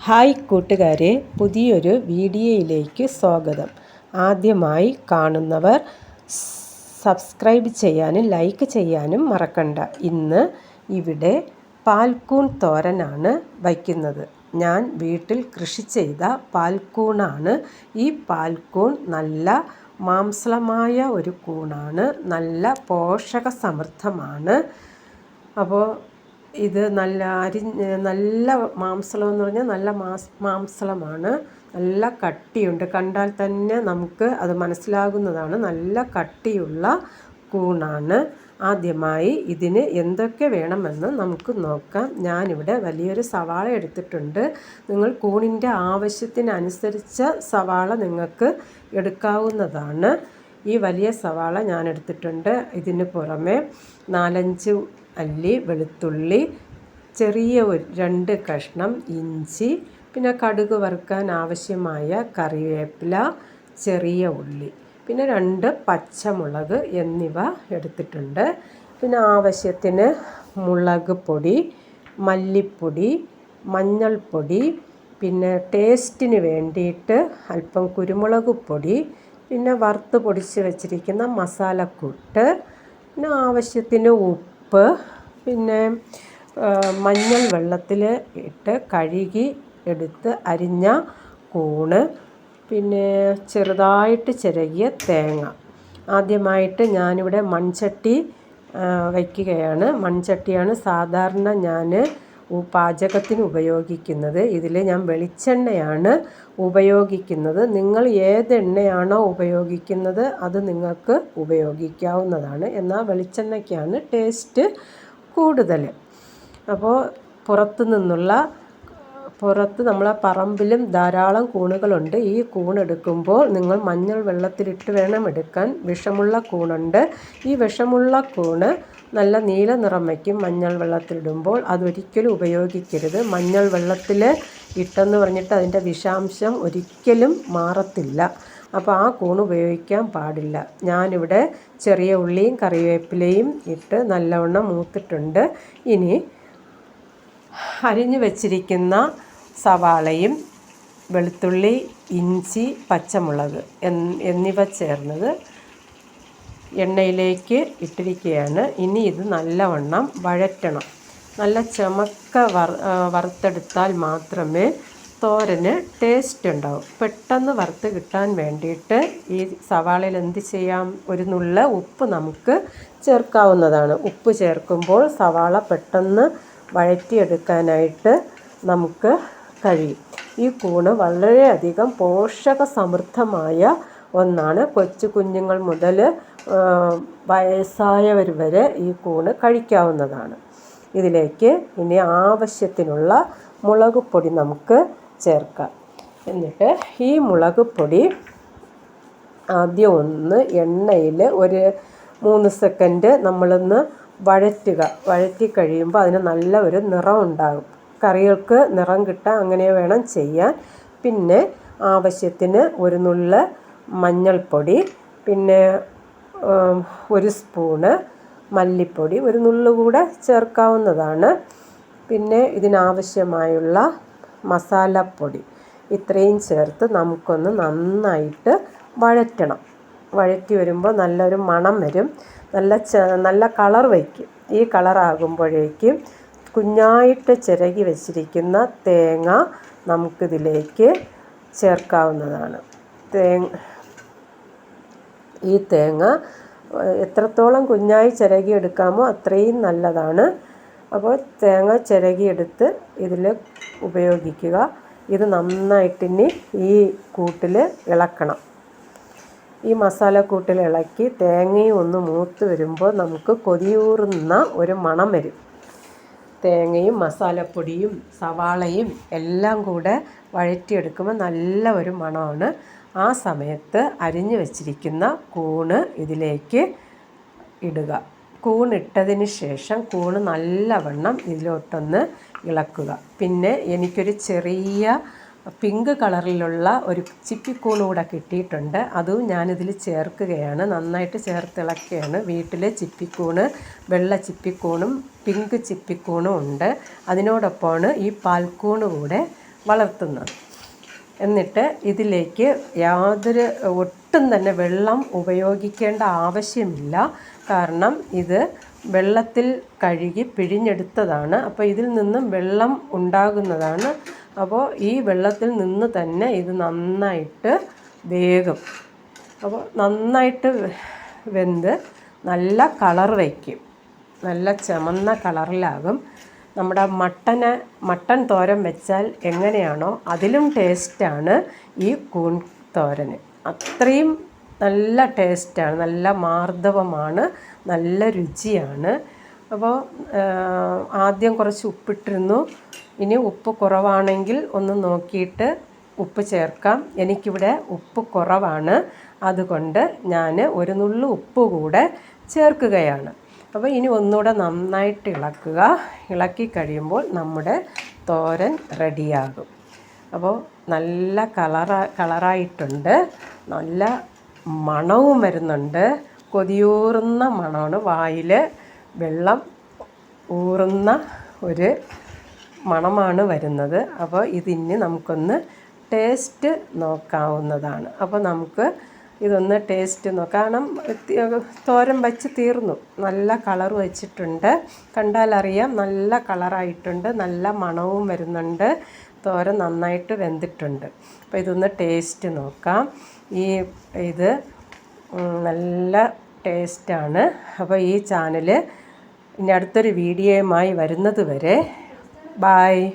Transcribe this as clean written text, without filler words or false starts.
Hi കൂട്ടുകാരെ, പുതിയൊരു വീഡിയോയിലേക്ക് സ്വാഗതം. ആദ്യമായി കാണുന്നവർ സബ്സ്ക്രൈബ് ചെയ്യാനും ലൈക്ക് ചെയ്യാനും മറക്കണ്ട. ഇന്ന് ഇവിടെ പാൽക്കൂൺ തോരനാണ് വയ്ക്കുന്നത്. ഞാൻ വീട്ടിൽ കൃഷി ചെയ്ത പാൽക്കൂണാണ്. ഈ പാൽക്കൂൺ നല്ല മാംസളമായ ഒരു കൂണാണ്, നല്ല പോഷക സമൃദ്ധമാണ്. അപ്പോൾ ഇത് നല്ല മാംസളം എന്ന് പറഞ്ഞാൽ നല്ല മാംസളമാണ്. നല്ല കട്ടിയുണ്ട്, കണ്ടാൽ തന്നെ നമുക്ക് അത് മനസ്സിലാകുന്നതാണ്. നല്ല കട്ടിയുള്ള കൂണാണ്. ആദ്യമായി ഇതിന് എന്തൊക്കെ വേണമെന്ന് നമുക്ക് നോക്കാം. ഞാനിവിടെ വലിയൊരു സവാള എടുത്തിട്ടുണ്ട്. നിങ്ങൾ കൂണിൻ്റെ ആവശ്യത്തിനനുസരിച്ച സവാള നിങ്ങൾക്ക് എടുക്കാവുന്നതാണ്. ഈ വലിയ സവാള ഞാൻ എടുത്തിട്ടുണ്ട്. ഇതിന് പുറമെ 4-5 അല്ലി വെളുത്തുള്ളി, ചെറിയ 2 കഷ്ണം ഇഞ്ചി, പിന്നെ കടുക് വറുക്കാൻ ആവശ്യമായ കറിവേപ്പില, ചെറിയ ഉള്ളി, പിന്നെ 2 പച്ചമുളക് എന്നിവ എടുത്തിട്ടുണ്ട്. പിന്നെ ആവശ്യത്തിന് മുളക് പൊടി, മല്ലിപ്പൊടി, മഞ്ഞൾപ്പൊടി, പിന്നെ ടേസ്റ്റിന് വേണ്ടിയിട്ട് അല്പം കുരുമുളക് പൊടി, പിന്നെ വറുത്ത് പൊടിച്ച് വെച്ചിരിക്കുന്ന മസാലക്കൂട്ട്, പിന്നെ ആവശ്യത്തിന് ഉപ്പ്, പിന്നെ മഞ്ഞൾ വെള്ളത്തിൽ ഇട്ട് കഴുകി എടുത്ത് അരിഞ്ഞ കൂണ്, പിന്നെ ചെറുതായിട്ട് ചിരകിയ തേങ്ങ. ആദ്യമായിട്ട് ഞാനിവിടെ മൺചട്ടി വയ്ക്കുകയാണ്. മൺചട്ടിയാണ് സാധാരണ ഞാൻ പാചകത്തിന് ഉപയോഗിക്കുന്നത്. ഇതിൽ ഞാൻ വെളിച്ചെണ്ണയാണ് ഉപയോഗിക്കുന്നത്. നിങ്ങൾ ഏത് എണ്ണയാണോ ഉപയോഗിക്കുന്നത് അത് നിങ്ങൾക്ക് ഉപയോഗിക്കാവുന്നതാണ്. എന്നാൽ വെളിച്ചെണ്ണയ്ക്കാണ് ടേസ്റ്റ് കൂടുതൽ. അപ്പോൾ പുറത്ത് നമ്മളെ പറമ്പിലും ധാരാളം കൂണുകളുണ്ട്. ഈ കൂണെടുക്കുമ്പോൾ നിങ്ങൾ മഞ്ഞൾ വെള്ളത്തിലിട്ട് വേണം എടുക്കാൻ. വിഷമുള്ള കൂണുണ്ട്. ഈ വിഷമുള്ള കൂണ് നല്ല നീല നിറം വയ്ക്കും മഞ്ഞൾ വെള്ളത്തിലിടുമ്പോൾ. അതൊരിക്കലും ഉപയോഗിക്കരുത്. മഞ്ഞൾ വെള്ളത്തിൽ ഇട്ടെന്ന് പറഞ്ഞിട്ട് അതിൻ്റെ വിഷാംശം ഒരിക്കലും മാറത്തില്ല. അപ്പോൾ ആ കൂൺ ഉപയോഗിക്കാൻ പാടില്ല. ഞാനിവിടെ ചെറിയ ഉള്ളിയും കറിവേപ്പിലയും ഇട്ട് നല്ലവണ്ണം മൂത്തിട്ടുണ്ട്. ഇനി അരിഞ്ഞു വച്ചിരിക്കുന്ന സവാളയും വെളുത്തുള്ളി, ഇഞ്ചി, പച്ചമുളക് എന്നിവ ചേർന്നത് എണ്ണയിലേക്ക് ഇട്ടിരിക്കുകയാണ്. ഇനി ഇത് നല്ലവണ്ണം വഴറ്റണം. നല്ല ചുമക്ക വറുത്തെടുത്താൽ മാത്രമേ തോരന് ടേസ്റ്റ് ഉണ്ടാവും. പെട്ടെന്ന് വറുത്ത് കിട്ടാൻ വേണ്ടിയിട്ട് ഈ സവാളയിൽ എന്ത് ചെയ്യാം, ഒരു നുള്ള ഉപ്പ് നമുക്ക് ചേർക്കാവുന്നതാണ്. ഉപ്പ് ചേർക്കുമ്പോൾ സവാള പെട്ടെന്ന് വഴറ്റിയെടുക്കാനായിട്ട് നമുക്ക് കഴിയും. ഈ കൂണ് വളരെയധികം പോഷക സമൃദ്ധമായ ഒന്നാണ്. കൊച്ചു കുഞ്ഞുങ്ങൾ മുതൽ വയസ്സായവർ വരെ ഈ കൂണ് കഴിക്കാവുന്നതാണ്. ഇതിലേക്ക് ഇനി ആവശ്യത്തിനുള്ള മുളക് പൊടി നമുക്ക് ചേർക്കാം. എന്നിട്ട് ഈ മുളക് പൊടി ആദ്യം ഒന്ന് എണ്ണയിൽ ഒരു 3 സെക്കൻഡ് നമ്മളൊന്ന് വഴറ്റി കഴിയുമ്പോൾ അതിന് നല്ല ഒരു നിറം ഉണ്ടാകും. കറികൾക്ക് നിറം കിട്ടാൻ അങ്ങനെ വേണം ചെയ്യാൻ. പിന്നെ ആവശ്യത്തിന് ഒരു നുള്ള മഞ്ഞൾപ്പൊടി, പിന്നെ 1 സ്പൂണ് മല്ലിപ്പൊടി, ഒരു നുള്ളു കൂടെ ചേർക്കാവുന്നതാണ്. പിന്നെ ഇതിനാവശ്യമായുള്ള മസാലപ്പൊടി ഇത്രയും ചേർത്ത് നമുക്കൊന്ന് നന്നായിട്ട് വഴറ്റണം. വഴറ്റി വരുമ്പോൾ നല്ലൊരു മണം വരും, നല്ല കളർ വയ്ക്കും. ഈ കളറാകുമ്പോഴേക്കും കുഞ്ഞായിട്ട് ചിരകി വെച്ചിരിക്കുന്ന തേങ്ങ നമുക്കിതിലേക്ക് ചേർക്കാവുന്നതാണ്. ഈ തേങ്ങ എത്രത്തോളം കുഞ്ഞായി ചിരകി എടുക്കാമോ അത്രയും നല്ലതാണ്. അപ്പോൾ തേങ്ങ ചിരകിയെടുത്ത് ഇതിൽ ഉപയോഗിക്കുക. ഇത് നന്നായിട്ടിനി ഈ കൂട്ടിൽ ഇളക്കണം. ഈ മസാലക്കൂട്ടിൽ ഇളക്കി തേങ്ങയും ഒന്ന് മൂത്ത് വരുമ്പോൾ നമുക്ക് കൊതിയൂറുന്ന ഒരു മണം വരും. തേങ്ങയും മസാലപ്പൊടിയും സവാളയും എല്ലാം കൂടെ വഴറ്റിയെടുക്കുമ്പോൾ നല്ല ഒരു മണമാണ്. ആ സമയത്ത് അരിഞ്ഞു വച്ചിരിക്കുന്ന കൂണ് ഇതിലേക്ക് ഇടുക. കൂണിട്ടതിന് ശേഷം കൂണ് നല്ലവണ്ണം ഇതിലോട്ടൊന്ന് ഇളക്കുക. പിന്നെ എനിക്കൊരു ചെറിയ പിങ്ക് കളറിലുള്ള ഒരു ചിപ്പിക്കൂണൂടെ കിട്ടിയിട്ടുണ്ട്. അതും ഞാനിതിൽ ചേർക്കുകയാണ്. നന്നായിട്ട് ചേർത്തിളക്കുകയാണ്. വീട്ടിൽ ചിപ്പിക്കൂണ്, വെള്ള ചിപ്പിക്കൂണും പിങ്ക് ചിപ്പിക്കൂണും ഉണ്ട്. അതിനോടൊപ്പമാണ് ഈ പാൽക്കൂണ് കൂടെ വളർത്തുന്നത്. എന്നിട്ട് ഇതിലേക്ക് ഒട്ടും തന്നെ വെള്ളം ഉപയോഗിക്കേണ്ട ആവശ്യമില്ല. കാരണം ഇത് വെള്ളത്തിൽ കഴുകി പിഴിഞ്ഞെടുത്തതാണ്. അപ്പോൾ ഇതിൽ നിന്നും വെള്ളം ഉണ്ടാകുന്നതാണ്. അപ്പോൾ ഈ വെള്ളത്തിൽ നിന്ന് തന്നെ ഇത് നന്നായിട്ട് വേകും. അപ്പോൾ നന്നായിട്ട് വെന്ത് നല്ല കളർ വയ്ക്കും, നല്ല ചുമന്ന കളറിലാകും. നമ്മുടെ മട്ടൻ തോരൻ വെച്ചാൽ എങ്ങനെയാണോ അതിലും ടേസ്റ്റാണ് ഈ കൂൺ തോരന്. അത്രയും നല്ല ടേസ്റ്റാണ്, നല്ല മാർദ്ദവമാണ്, നല്ല രുചിയാണ്. അപ്പോൾ ആദ്യം കുറച്ച് ഉപ്പിട്ടിരുന്നു. ഇനി ഉപ്പ് കുറവാണെങ്കിൽ ഒന്ന് നോക്കിയിട്ട് ഉപ്പ് ചേർക്കാം. എനിക്കിവിടെ ഉപ്പ് കുറവാണ്, അതുകൊണ്ട് ഞാൻ ഒരു നുള്ളു ഉപ്പ് കൂടെ ചേർക്കുകയാണ്. അപ്പോൾ ഇനി ഒന്നുകൂടെ നന്നായിട്ട് ഇളക്കുക. ഇളക്കി കഴിയുമ്പോൾ നമ്മുടെ തോരൻ റെഡിയാകും. അപ്പോൾ നല്ല കളറായിട്ടുണ്ട്, നല്ല മണവും വരുന്നുണ്ട്. കൊതിയൂറുന്ന മണമാണ്, വായിൽ വെള്ളം ഊറുന്ന ഒരു മണമാണ് വരുന്നത്. അപ്പോൾ ഇതിന് നമുക്കൊന്ന് ടേസ്റ്റ് നോക്കാവുന്നതാണ്. അപ്പോൾ നമുക്ക് ഇതൊന്ന് ടേസ്റ്റ് നോക്കാം. കാരണം തോരൻ വച്ച് തീർന്നു, നല്ല കളർ വെച്ചിട്ടുണ്ട്, കണ്ടാലറിയാം നല്ല കളറായിട്ടുണ്ട്, നല്ല മണവും വരുന്നുണ്ട്, തോരൻ നന്നായിട്ട് വെന്തിട്ടുണ്ട്. അപ്പോൾ ഇതൊന്ന് ടേസ്റ്റ് നോക്കാം. ഇത് നല്ല ടേസ്റ്റാണ്. അപ്പോൾ ഈ ചാനൽ ഇനി അടുത്തൊരു വീഡിയോയുമായി വരുന്നത് വരെ ബായ്.